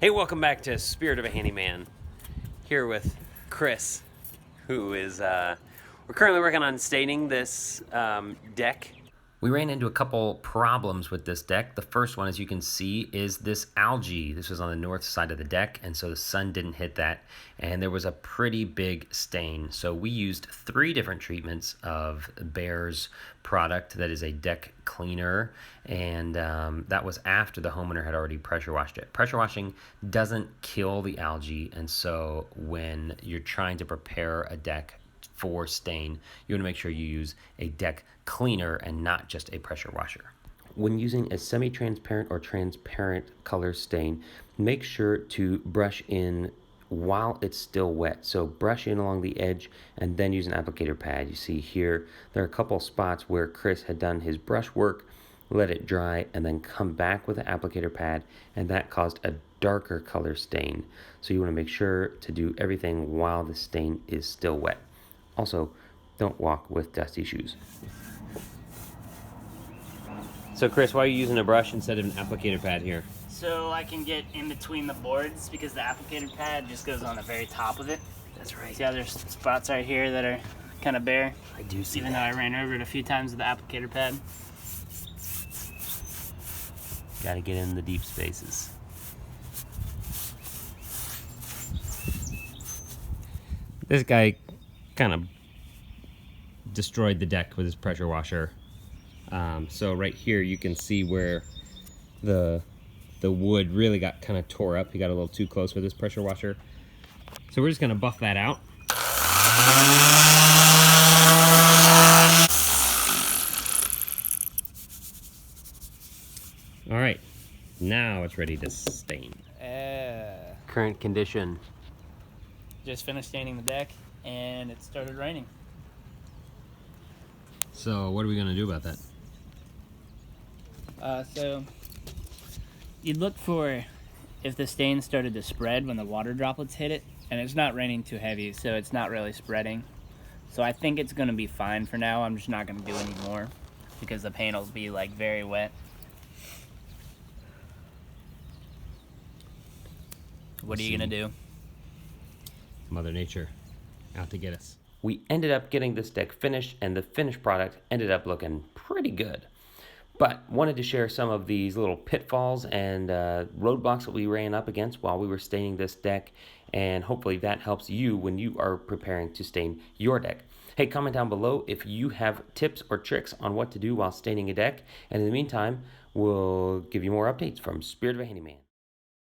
Hey, welcome back to Spirit of a Handyman. Here with Chris, who is, we're currently working on staining this deck. We ran into a couple problems with this deck. The first one, as you can see, is this algae. This was on the north side of the deck, and so the sun didn't hit that, and there was a pretty big stain. So we used 3 different treatments of Bear's product that is a deck cleaner, and that was after the homeowner had already pressure washed it. Pressure washing doesn't kill the algae, and so when you're trying to prepare a deck for stain, you want to make sure you use a deck cleaner and not just a pressure washer. When using a semi-transparent or transparent color stain, make sure to brush in while it's still wet. So brush in along the edge and then use an applicator pad. You see here, there are a couple spots where Chris had done his brush work, let it dry, and then come back with an applicator pad, and that caused a darker color stain. So you want to make sure to do everything while the stain is still wet. Also, don't walk with dusty shoes. So Chris, why are you using a brush instead of an applicator pad here? So I can get in between the boards because the applicator pad just goes on the very top of it. That's right. See how there's spots right here that are kind of bare? I do see Even that. though I ran over it a few times with the applicator pad. Got to get in the deep spaces. This guy kind of destroyed the deck with his pressure washer. So right here you can see where the wood really got kind of tore up. He got a little too close with his pressure washer. So we're just gonna buff that out. All right, now it's ready to stain. Current condition. Just finished staining the deck and it started raining. So what are we gonna do about that? So you'd look for if the stain started to spread when the water droplets hit it, and it's not raining too heavy, so it's not really spreading. So I think it's gonna be fine for now. I'm just not gonna do any more because the paint will be like very wet. What are you gonna do? Mother Nature out to get us. We ended up getting this deck finished, and the finished product ended up looking pretty good. But wanted to share some of these little pitfalls and roadblocks that we ran up against while we were staining this deck, and hopefully that helps you when you are preparing to stain your deck. Hey, comment down below if you have tips or tricks on what to do while staining a deck, and in the meantime, we'll give you more updates from Spirit of a Handyman.